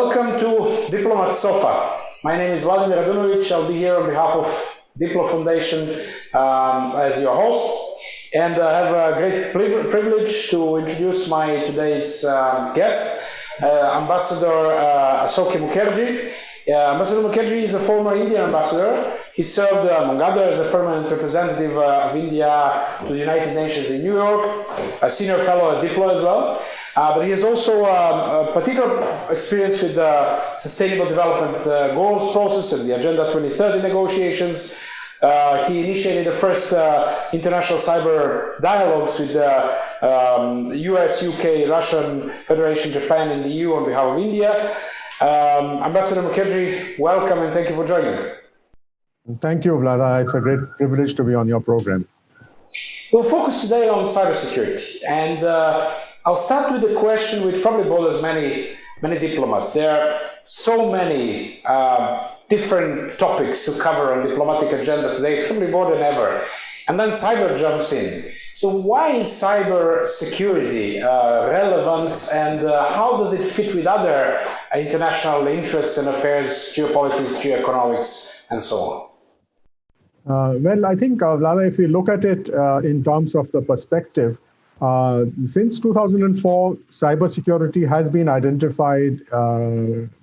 Welcome to Diplomat Sofa. My name is Vladimir Radunovic. I'll be here on behalf of DiploFoundation as your host. And I have a great privilege to introduce my today's guest, Ambassador Asoke Mukerji. Ambassador Mukerji is a former Indian ambassador. He served, among others, as a permanent representative of India to the United Nations in New York, a senior fellow at Diplo as well. But he has also a particular experience with the Sustainable Development Goals process and the Agenda 2030 negotiations. He initiated the first international cyber dialogues with the US, UK, Russian Federation, Japan, and the EU on behalf of India. Ambassador Mukerji, welcome and thank you for joining. Thank you, Vlada. It's a great privilege to be on your program. We'll focus today on cybersecurity, and I'll start with a question which probably bothers many diplomats. There are so many different topics to cover on the diplomatic agenda today, probably more than ever. And then cyber jumps in. So why is cybersecurity relevant, and how does it fit with other international interests and affairs, geopolitics, geoeconomics, and so on? Well, I think, Vlada, if we look at it in terms of the perspective, since 2004, cybersecurity has been identified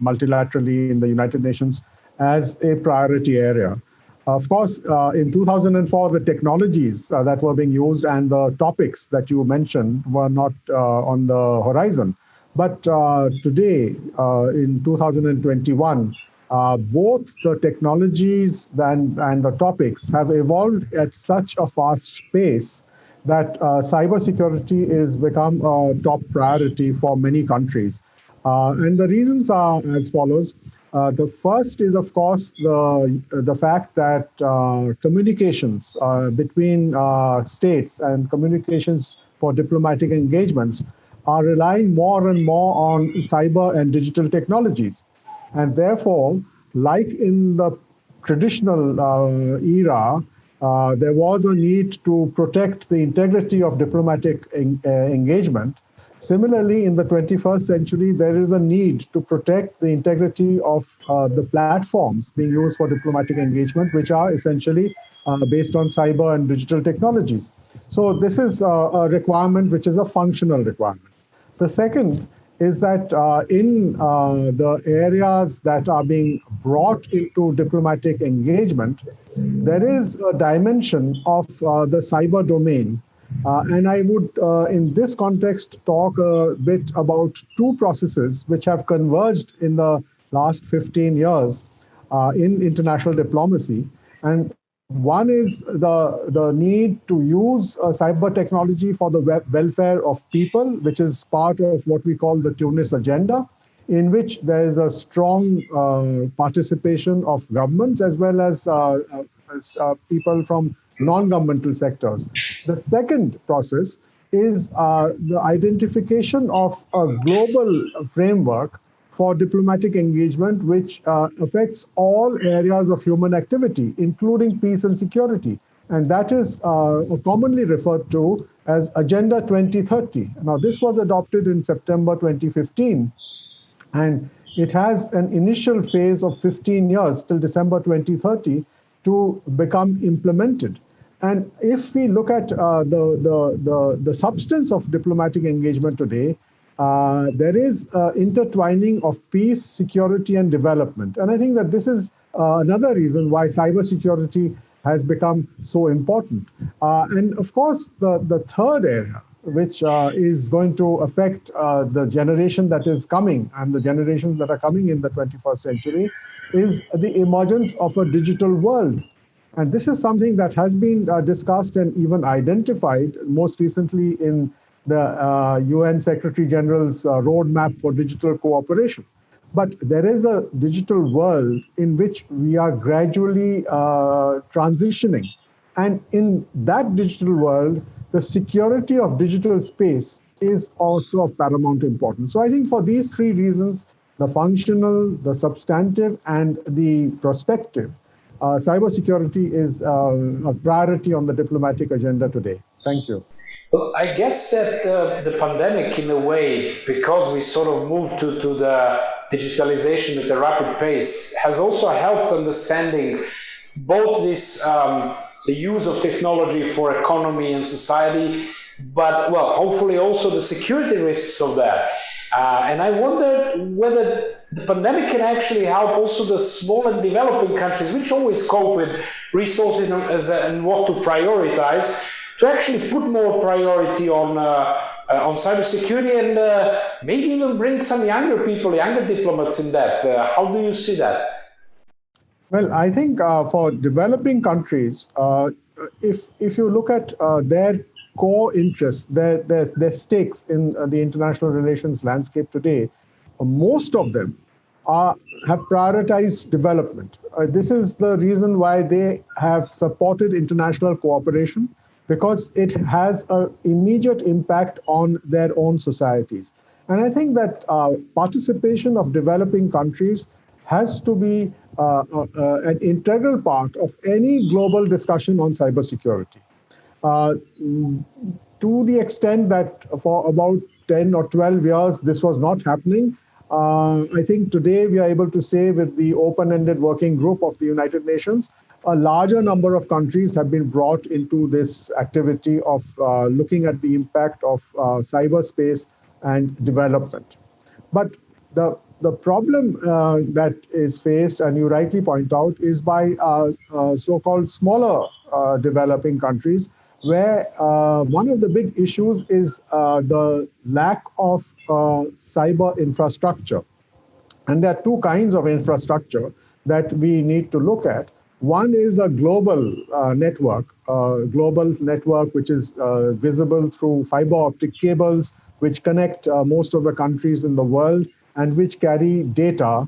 multilaterally in the United Nations as a priority area. Of course, in 2004, the technologies that were being used and the topics that you mentioned were not on the horizon. But today, in 2021, both the technologies and the topics have evolved at such a fast pace that cybersecurity is become a top priority for many countries. And the reasons are as follows. The first is, of course, the fact that communications between states and communications for diplomatic engagements are relying more and more on cyber and digital technologies. And therefore, like in the traditional era, there was a need to protect the integrity of diplomatic engagement. Similarly, in the 21st century, there is a need to protect the integrity of the platforms being used for diplomatic engagement, which are essentially based on cyber and digital technologies. So this is a requirement which is a functional requirement. The second is that in the areas that are being brought into diplomatic engagement, there is a dimension of the cyber domain. And I would, in this context, talk a bit about two processes which have converged in the last 15 years in international diplomacy. And one is the need to use cyber technology for the welfare of people, which is part of what we call the Tunis Agenda, in which there is a strong participation of governments as well as people from non-governmental sectors. The second process is the identification of a global framework for diplomatic engagement, which affects all areas of human activity, including peace and security. And that is commonly referred to as Agenda 2030. Now, this was adopted in September 2015, and it has an initial phase of 15 years till December 2030 to become implemented. And if we look at the substance of diplomatic engagement today, there is intertwining of peace, security, and development. And I think that this is another reason why cybersecurity has become so important. And of course, the third area, which is going to affect the generation that is coming and the generations that are coming in the 21st century, is the emergence of a digital world. And this is something that has been discussed and even identified most recently in the UN Secretary General's roadmap for digital cooperation. But there is a digital world in which we are gradually transitioning. And in that digital world, the security of digital space is also of paramount importance. So I think for these three reasons, the functional, the substantive, and the prospective, cybersecurity is a priority on the diplomatic agenda today. Thank you. Well, I guess that the pandemic, in a way, because we sort of moved to the digitalization at a rapid pace has also helped understanding both this the use of technology for economy and society, but well, hopefully also the security risks of that. And I wonder whether the pandemic can actually help also the small and developing countries, which always cope with resources and what to prioritize, to actually put more priority on cybersecurity and maybe even bring some younger people, younger diplomats in that. How do you see that? Well, I think for developing countries, if you look at their core interests, their stakes in the international relations landscape today, most of them have prioritized development. This is the reason why they have supported international cooperation, because it has an immediate impact on their own societies. And I think that participation of developing countries has to be an integral part of any global discussion on cybersecurity. To the extent that for about 10 or 12 years, this was not happening, I think today we are able to say with the Open-Ended Working Group of the United Nations, a larger number of countries have been brought into this activity of looking at the impact of cyberspace and development. But the problem that is faced, and you rightly point out, is by so-called smaller developing countries, where one of the big issues is the lack of cyber infrastructure. And there are two kinds of infrastructure that we need to look at. One is a global network which is visible through fiber optic cables, which connect most of the countries in the world and which carry data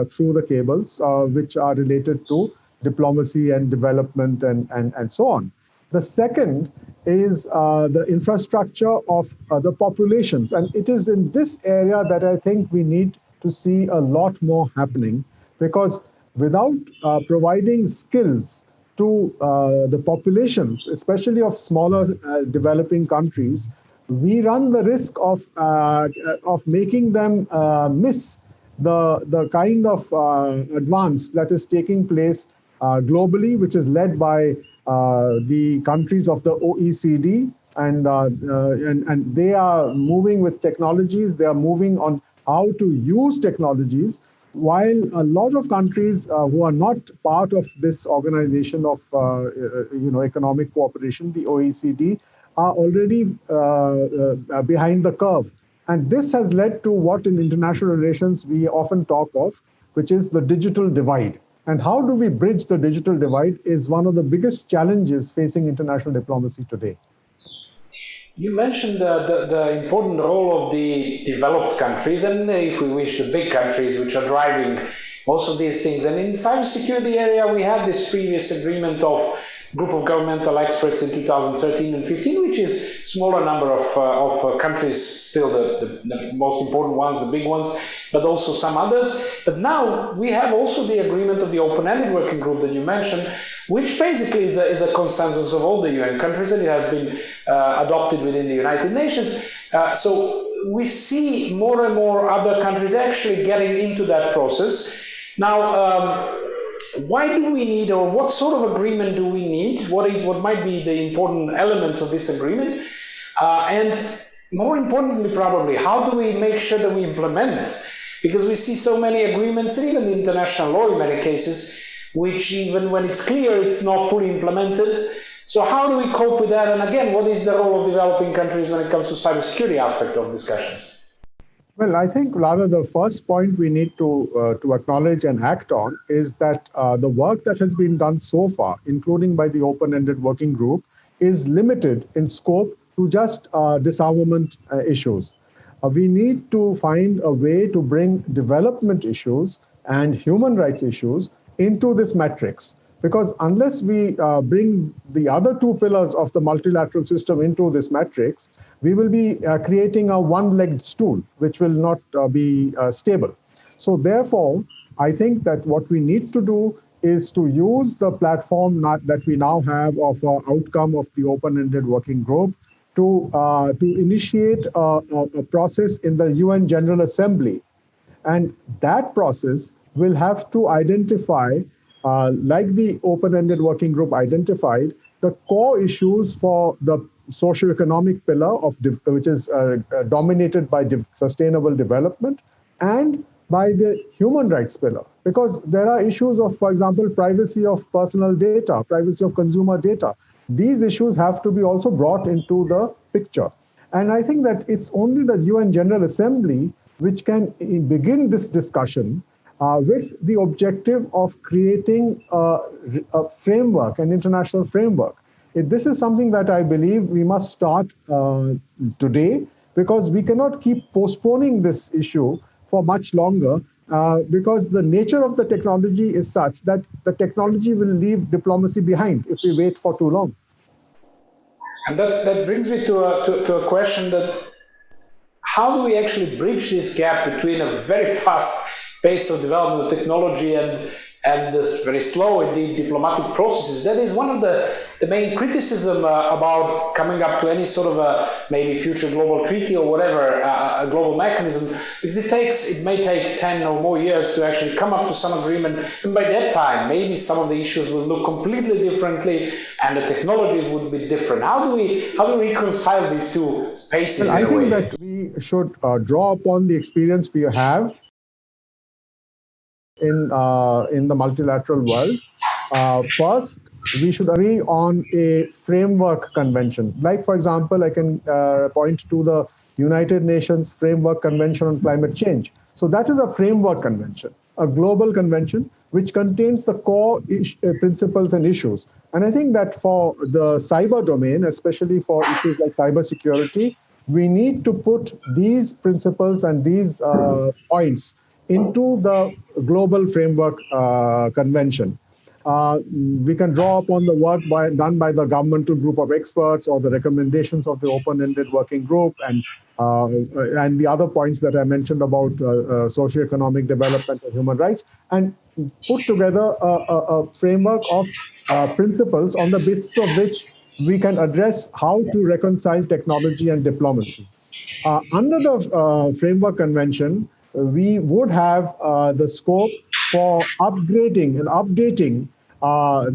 through the cables, which are related to diplomacy and development and so on. The second is the infrastructure of the populations. And it is in this area that I think we need to see a lot more happening, because without providing skills to the populations, especially of smaller developing countries, we run the risk of making them miss the kind of advance that is taking place globally, which is led by the countries of the OECD, and they are moving with technologies. They are moving on how to use technologies, while a lot of countries who are not part of this organization of economic cooperation, the OECD, are already behind the curve. And this has led to what in international relations we often talk of, which is the digital divide. And how do we bridge the digital divide is one of the biggest challenges facing international diplomacy today. You mentioned the important role of the developed countries, and if we wish, the big countries which are driving most of these things. And in the cybersecurity area, we had this previous agreement of group of governmental experts in 2013 and 15, which is smaller number of countries, still the most important ones, the big ones, but also some others. But now we have also the agreement of the Open-Ended Working Group that you mentioned, which basically is a consensus of all the UN countries, and it has been adopted within the United Nations. So we see more and more other countries actually getting into that process. Now, why do we need, or what sort of agreement do we need? What might be the important elements of this agreement? And more importantly, probably, how do we make sure that we implement? Because we see so many agreements, and even the international law in many cases, which even when it's clear, it's not fully implemented. So how do we cope with that? And again, what is the role of developing countries when it comes to cybersecurity aspect of discussions? Well, I think rather the first point we need to acknowledge and act on is that the work that has been done so far, including by the Open-Ended Working Group, is limited in scope to just disarmament issues. We need to find a way to bring development issues and human rights issues into this matrix. Because unless we bring the other two pillars of the multilateral system into this matrix, we will be creating a one-legged stool, which will not be stable. So therefore, I think that what we need to do is to use the platform that we now have of outcome of the Open-Ended Working Group to initiate a process in the UN General Assembly And that process will have to identify, like the open-ended working group identified, the core issues for the socioeconomic pillar of which is dominated by sustainable development and by the human rights pillar, because there are issues of, for example, privacy of personal data, privacy of consumer data. These issues have to be also brought into the picture. And I think that it's only the UN General Assembly which can begin this discussion with the objective of creating a framework, an international framework. This is something that I believe we must start today, because we cannot keep postponing this issue for much longer, because the nature of the technology is such that the technology will leave diplomacy behind if we wait for too long. And that brings me to a question that how do we actually bridge this gap between a very fast pace of development of technology and this very slow indeed diplomatic processes? That is one of the main criticism about coming up to any sort of a maybe future global treaty or whatever, a global mechanism, because it may take 10 or more years to actually come up to some agreement, and by that time maybe some of the issues will look completely differently and the technologies would be different. How do we reconcile these two paces? Well, I think that we should draw upon the experience we have in the multilateral world. First, we should agree on a framework convention. Like, for example, I can point to the United Nations Framework Convention on Climate Change. So that is a framework convention, a global convention, which contains the core principles and issues. And I think that for the cyber domain, especially for issues like cybersecurity, we need to put these principles and these points into the global framework convention. We can draw upon the work done by the governmental group of experts or the recommendations of the open-ended working group and the other points that I mentioned about socioeconomic development and human rights, and put together a framework of principles on the basis of which we can address how to reconcile technology and diplomacy. Under the framework convention, we would have the scope for upgrading and updating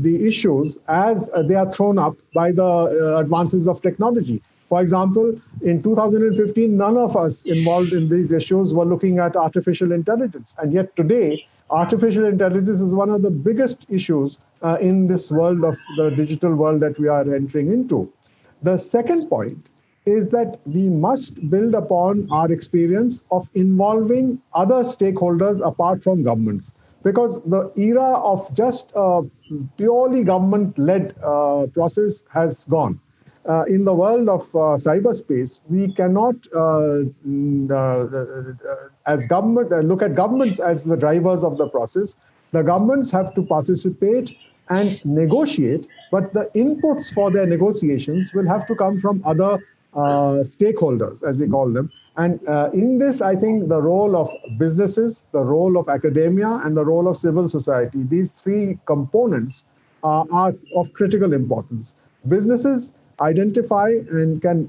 the issues as they are thrown up by the advances of technology. For example, in 2015, none of us involved in these issues were looking at artificial intelligence. And yet today, artificial intelligence is one of the biggest issues in this world of the digital world that we are entering into. The second point is that we must build upon our experience of involving other stakeholders apart from governments, because the era of just purely government-led process has gone. In the world of cyberspace, we cannot, as government, look at governments as the drivers of the process. The governments have to participate and negotiate, but the inputs for their negotiations will have to come from other stakeholders, as we call them. And in this, I think the role of businesses, the role of academia, and the role of civil society, these three components are of critical importance. Businesses identify and can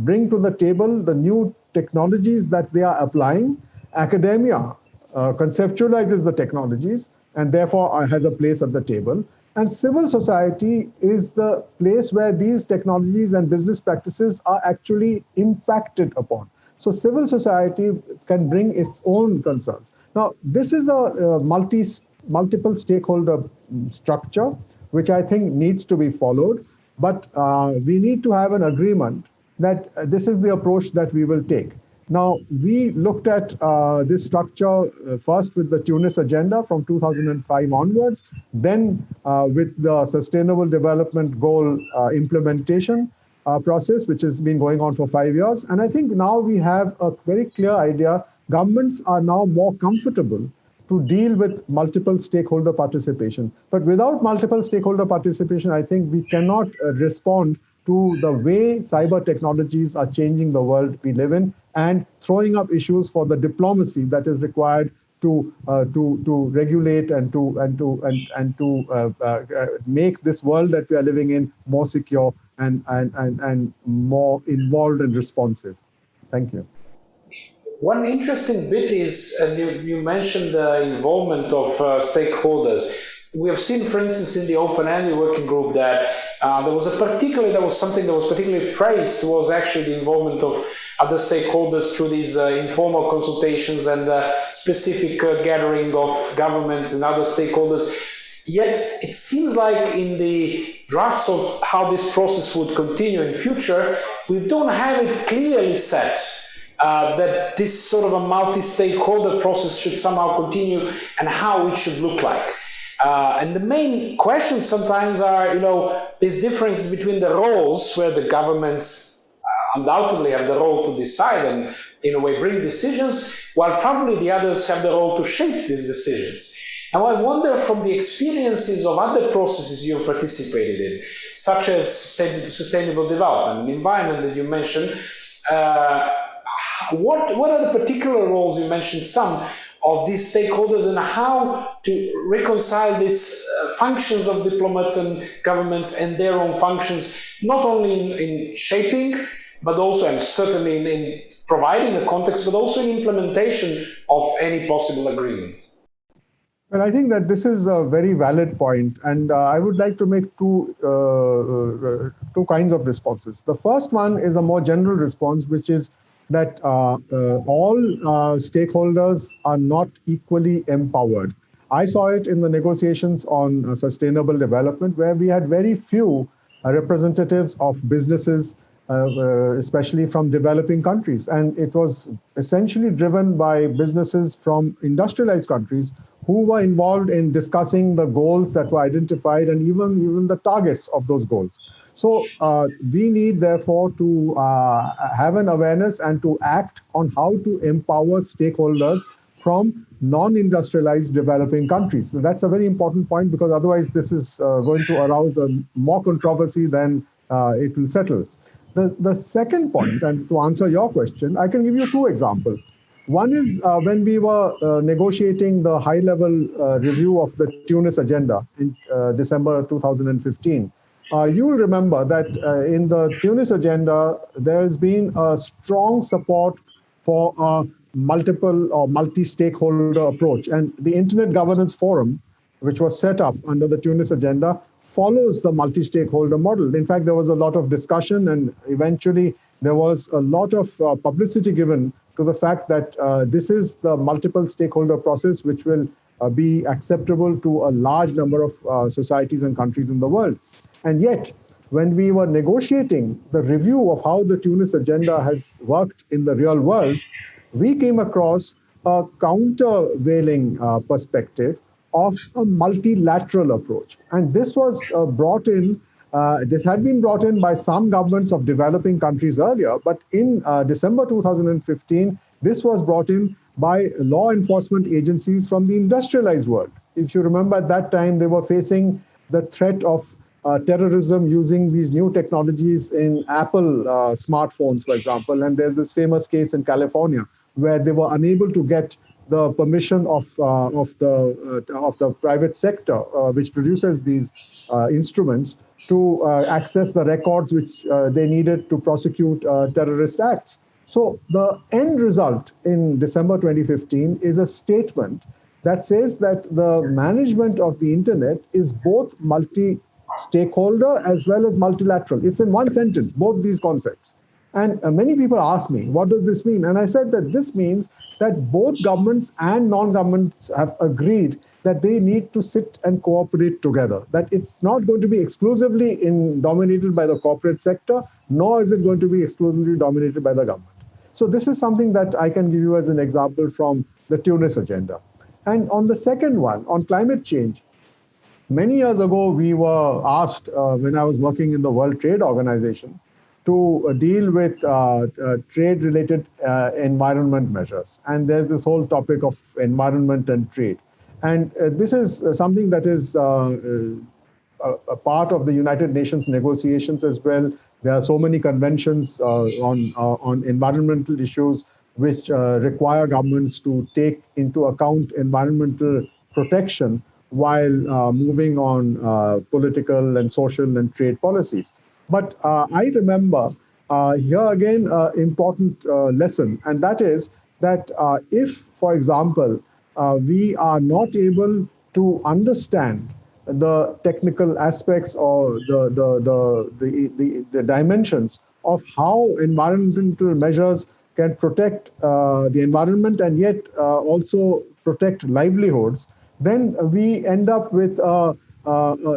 bring to the table the new technologies that they are applying. Academia conceptualizes the technologies and therefore has a place at the table. And civil society is the place where these technologies and business practices are actually impacted upon. So civil society can bring its own concerns. Now, this is a multiple stakeholder structure, which I think needs to be followed. But we need to have an agreement that this is the approach that we will take. Now, we looked at this structure first with the Tunis Agenda from 2005 onwards, then with the Sustainable Development Goal implementation process, which has been going on for 5 years. And I think now we have a very clear idea. Governments are now more comfortable to deal with multiple stakeholder participation. But without multiple stakeholder participation, I think we cannot respond to the way cyber technologies are changing the world we live in and throwing up issues for the diplomacy that is required to regulate and to make this world that we are living in more secure and more involved and responsive. Thank you. One interesting bit is, and you mentioned the involvement of stakeholders. We have seen, for instance, in the Openended working group that there was something that was particularly praised was actually the involvement of other stakeholders through these informal consultations and specific gathering of governments and other stakeholders. Yet it seems like in the drafts of how this process would continue in future, we don't have it clearly set that this sort of a multi-stakeholder process should somehow continue and how it should look like. And the main questions sometimes are, this difference between the roles where the governments undoubtedly have the role to decide and in a way bring decisions, while probably the others have the role to shape these decisions. Now, I wonder from the experiences of other processes you've participated in, such as sustainable development and environment that you mentioned, what are the particular roles, you mentioned some, of these stakeholders and how to reconcile these functions of diplomats and governments and their own functions, not only in shaping, but also and certainly in providing a context, but also in implementation of any possible agreement? Well, I think that this is a very valid point, and I would like to make two kinds of responses. The first one is a more general response, which is that all stakeholders are not equally empowered. I saw it in the negotiations on sustainable development, where we had very few representatives of businesses, especially from developing countries. And it was essentially driven by businesses from industrialized countries who were involved in discussing the goals that were identified and even the targets of those goals. So we need, therefore, to have an awareness and to act on how to empower stakeholders from non-industrialized developing countries. So that's a very important point, because otherwise this is going to arouse more controversy than it will settle. The second point, and to answer your question, I can give you two examples. One is when we were negotiating the high-level review of the Tunis agenda in December 2015. You will remember that in the Tunis agenda, there has been a strong support for a multiple or multi-stakeholder approach. And the Internet Governance Forum, which was set up under the Tunis agenda, follows the multi-stakeholder model. In fact, there was a lot of discussion, and eventually there was a lot of publicity given to the fact that this is the multiple stakeholder process which will be acceptable to a large number of societies and countries in the world. And yet, when we were negotiating the review of how the Tunis agenda has worked in the real world, we came across a countervailing perspective of a multilateral approach. And this was brought in, this had been brought in by some governments of developing countries earlier, but in December 2015, this was brought in by law enforcement agencies from the industrialized world. If you remember, at that time, they were facing the threat of terrorism using these new technologies in Apple smartphones, for example. And there's this famous case in California where they were unable to get the permission of the private sector, which produces these instruments, to access the records which they needed to prosecute terrorist acts. So the end result in December 2015 is a statement that says that the management of the internet is both multi-stakeholder as well as multilateral. It's in one sentence, both these concepts. And many people ask me, what does this mean? And I said that this means that both governments and non-governments have agreed that they need to sit and cooperate together, that it's not going to be exclusively dominated by the corporate sector, nor is it going to be exclusively dominated by the government. So this is something that I can give you as an example from the Tunis agenda. And on the second one, on climate change, many years ago, we were asked, when I was working in the World Trade Organization, to deal with trade-related environment measures. And there's this whole topic of environment and trade. And this is something that is a part of the United Nations negotiations as well. There are so many conventions on environmental issues which require governments to take into account environmental protection while moving on political and social and trade policies. But I remember here again an important lesson, and that is that if, for example, we are not able to understand the technical aspects or the dimensions of how environmental measures can protect the environment and yet also protect livelihoods, then we end up with a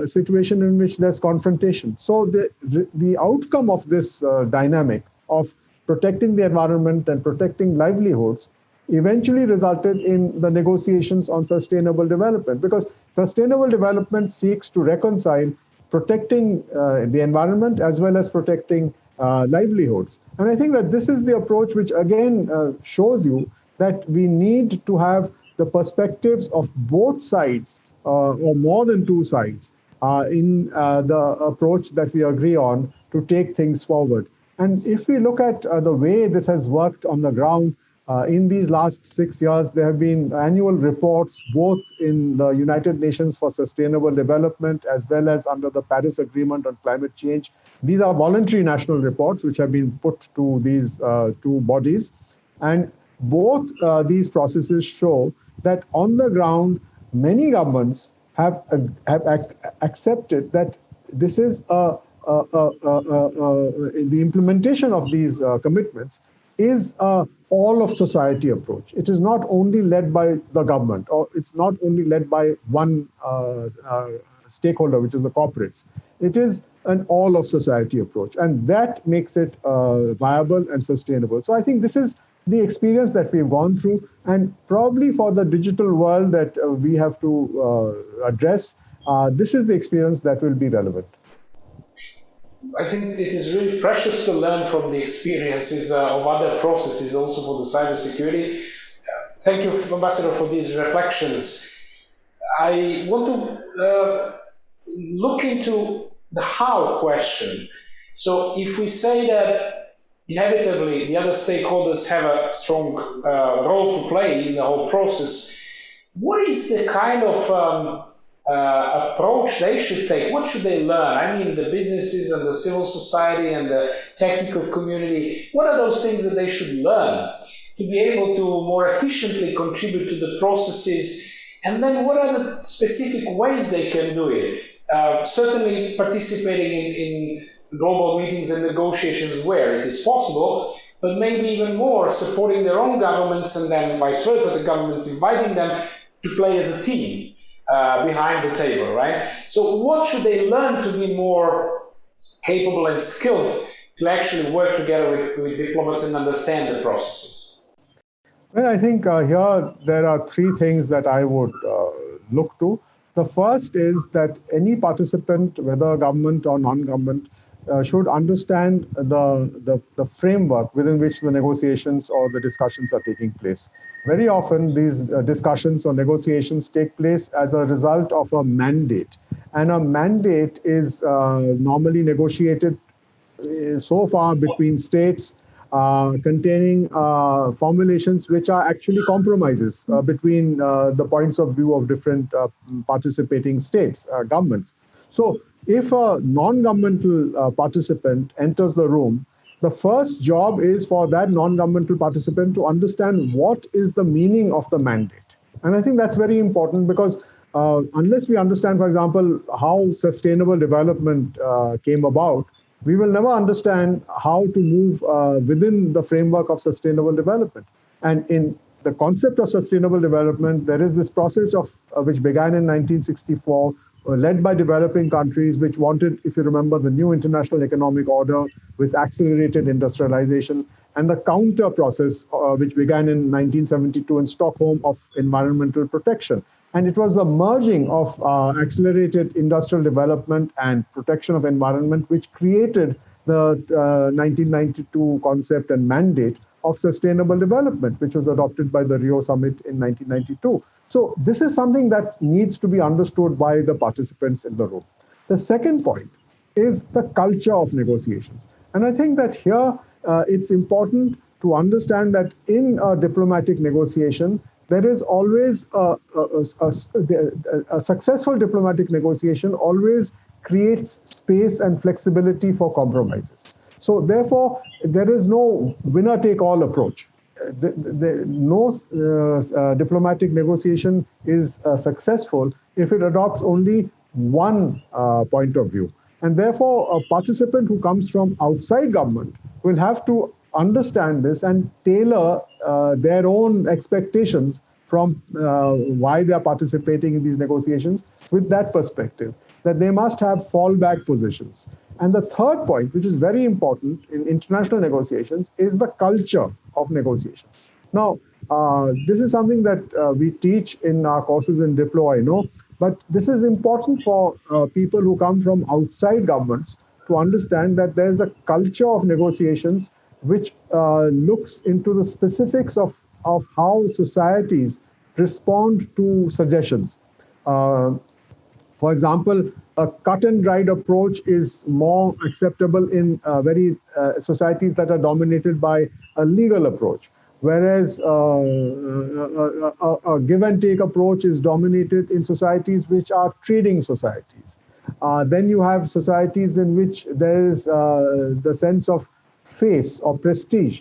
situation in which there's confrontation. So the outcome of this dynamic of protecting the environment and protecting livelihoods eventually resulted in the negotiations on sustainable development, because sustainable development seeks to reconcile protecting the environment as well as protecting livelihoods. And I think that this is the approach which again shows you that we need to have the perspectives of both sides or more than two sides in the approach that we agree on to take things forward. And if we look at the way this has worked on the ground, in these last 6 years, there have been annual reports, both in the United Nations for Sustainable Development as well as under the Paris Agreement on Climate Change. These are voluntary national reports which have been put to these two bodies. And both these processes show that on the ground, many governments have accepted that this is the implementation of these commitments is a all of society approach. It is not only led by the government, or it's not only led by one stakeholder, which is the corporates. It is an all of society approach, and that makes it viable and sustainable. So I think this is the experience that we've gone through, and probably for the digital world that we have to address, this is the experience that will be relevant. I think it is really precious to learn from the experiences of other processes also for the cybersecurity. Thank you, Ambassador, for these reflections. I want to look into the how question. So if we say that inevitably the other stakeholders have a strong role to play in the whole process, what is the kind of approach they should take? What should they learn? I mean, the businesses and the civil society and the technical community, what are those things that they should learn to be able to more efficiently contribute to the processes? And then what are the specific ways they can do it? Certainly participating in global meetings and negotiations where it is possible, but maybe even more supporting their own governments, and then vice versa, the governments inviting them to play as a team behind the table, right? So what should they learn to be more capable and skilled to actually work together with diplomats and understand the processes? Well, I think here there are three things that I would look to. The first is that any participant, whether government or non-government, should understand the framework within which the negotiations or the discussions are taking place. Very often these discussions or negotiations take place as a result of a mandate. And a mandate is normally negotiated so far between states containing formulations which are actually compromises between the points of view of different participating states, governments. So if a non-governmental participant enters the room, the first job is for that non-governmental participant to understand what is the meaning of the mandate. And I think that's very important, because unless we understand, for example, how sustainable development came about, we will never understand how to move within the framework of sustainable development. And in the concept of sustainable development, there is this process of which began in 1964, led by developing countries which wanted, if you remember, the new international economic order with accelerated industrialization, and the counter process which began in 1972 in Stockholm of environmental protection. And it was the merging of accelerated industrial development and protection of environment which created the 1992 concept and mandate of sustainable development, which was adopted by the Rio Summit in 1992. So this is something that needs to be understood by the participants in the room. The second point is the culture of negotiations. And I think that here it's important to understand that in a diplomatic negotiation, there is always a successful diplomatic negotiation always creates space and flexibility for compromises. So therefore, there is no winner-take-all approach. no diplomatic negotiation is successful if it adopts only one point of view. And therefore, a participant who comes from outside government will have to understand this and tailor their own expectations from why they are participating in these negotiations with that perspective, that they must have fallback positions. And the third point, which is very important in international negotiations, is the culture of negotiations. Now, this is something that we teach in our courses in Diplo, I know, but this is important for people who come from outside governments to understand that there's a culture of negotiations which looks into the specifics of how societies respond to suggestions. For example, a cut and dried approach is more acceptable in societies that are dominated by a legal approach, whereas a give and take approach is dominated in societies which are trading societies. Then you have societies in which there is the sense of face or prestige,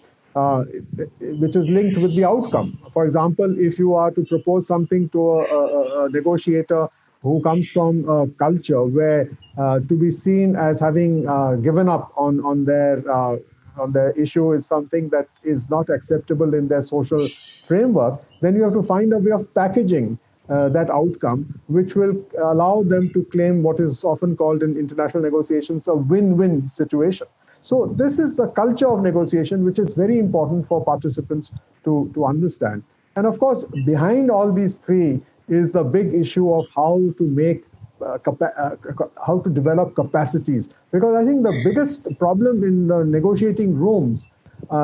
which is linked with the outcome. For example, if you are to propose something to a negotiator who comes from a culture where to be seen as having given up on their issue is something that is not acceptable in their social framework, then you have to find a way of packaging that outcome, which will allow them to claim what is often called in international negotiations a win-win situation. So this is the culture of negotiation, which is very important for participants to understand. And of course, behind all these three is the big issue of how to make, how to develop capacities. Because I think the biggest problem in the negotiating rooms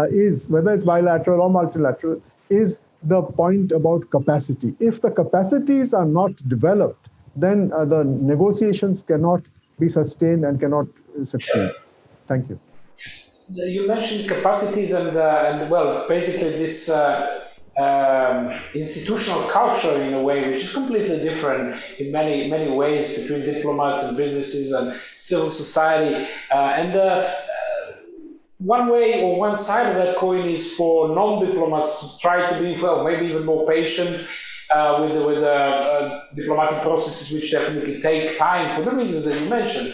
is, whether it's bilateral or multilateral, is the point about capacity. If the capacities are not developed, then the negotiations cannot be sustained and cannot succeed. Thank you. You mentioned capacities and well, basically this institutional culture in a way, which is completely different in many ways between diplomats and businesses and civil society. One way or one side of that coin is for non-diplomats to try to be, well, maybe even more patient with diplomatic processes, which definitely take time for the reasons that you mentioned.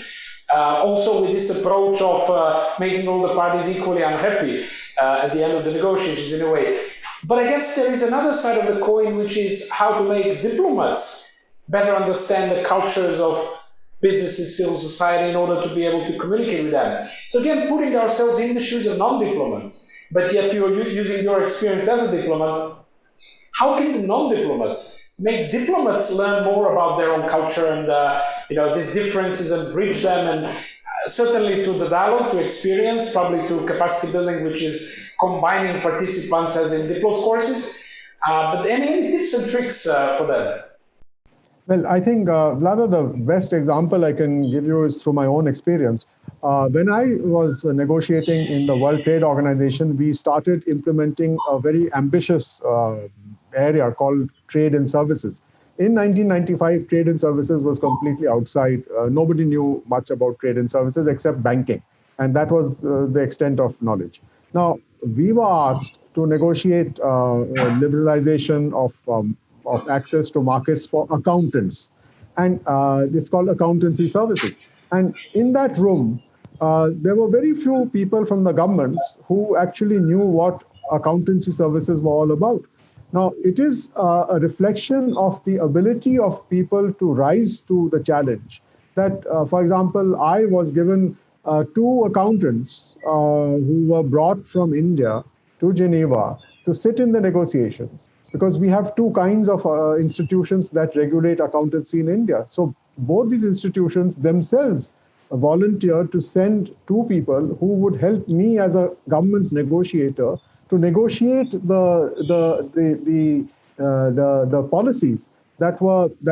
Also with this approach of making all the parties equally unhappy at the end of the negotiations in a way. But I guess there is another side of the coin, which is how to make diplomats better understand the cultures of businesses, civil society, in order to be able to communicate with them. So again, putting ourselves in the shoes of non-diplomats, but yet you're using your experience as a diplomat, how can the non-diplomats make diplomats learn more about their own culture and these differences and bridge them, and certainly through the dialogue, through experience, probably through capacity building, which is combining participants as in Diplo's courses. But any tips and tricks for that? Well, I think, Vlada, the best example I can give you is through my own experience. When I was negotiating in the World Trade Organization, we started implementing a very ambitious area called trade and services. In 1995, trade and services was completely outside. Nobody knew much about trade and services except banking. And that was the extent of knowledge. Now, we were asked to negotiate liberalization of access to markets for accountants. And it's called accountancy services. And in that room, there were very few people from the governments who actually knew what accountancy services were all about. Now, it is a reflection of the ability of people to rise to the challenge. That, for example, I was given 2 accountants who were brought from India to Geneva to sit in the negotiations, because we have 2 kinds of institutions that regulate accountancy in India. So both these institutions themselves volunteered to send 2 people who would help me as a government negotiator to negotiate the policies that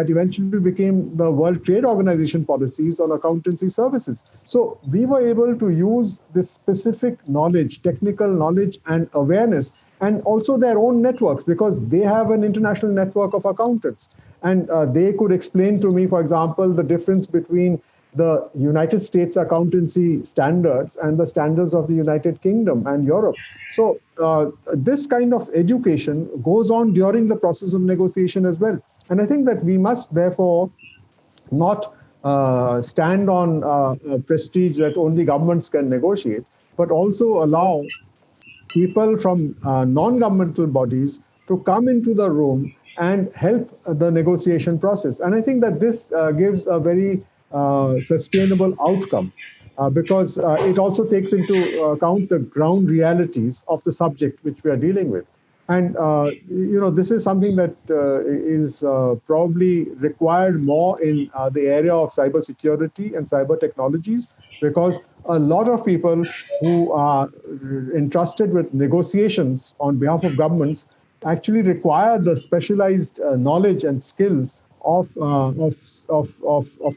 eventually became the World Trade Organization policies on accountancy services. So we were able to use this specific knowledge, technical knowledge and awareness, and also their own networks, because they have an international network of accountants. And they could explain to me, for example, the difference between the United States accountancy standards and the standards of the United Kingdom and Europe. So this kind of education goes on during the process of negotiation as well. And I think that we must therefore not stand on prestige that only governments can negotiate, but also allow people from non-governmental bodies to come into the room and help the negotiation process. And I think that this gives a very sustainable outcome because it also takes into account the ground realities of the subject which we are dealing with. And this is something that is probably required more in the area of cybersecurity and cyber technologies, because a lot of people who are entrusted with negotiations on behalf of governments actually require the specialized knowledge and skills of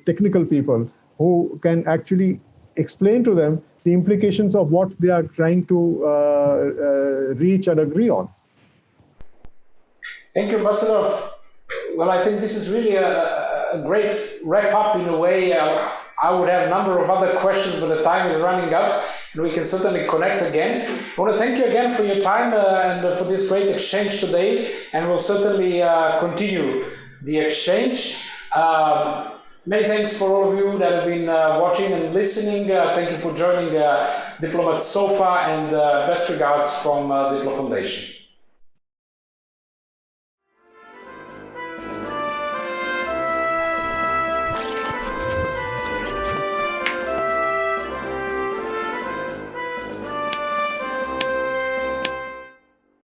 technical people who can actually explain to them the implications of what they are trying to reach and agree on. Thank you, Ambassador. Well, I think this is really a great wrap-up in a way. I would have a number of other questions, but the time is running up, and we can certainly connect again. I want to thank you again for your time and for this great exchange today, and we'll certainly continue the exchange. Many thanks for all of you that have been watching and listening. Thank you for joining Diplomats so far, and best regards from DiploFoundation.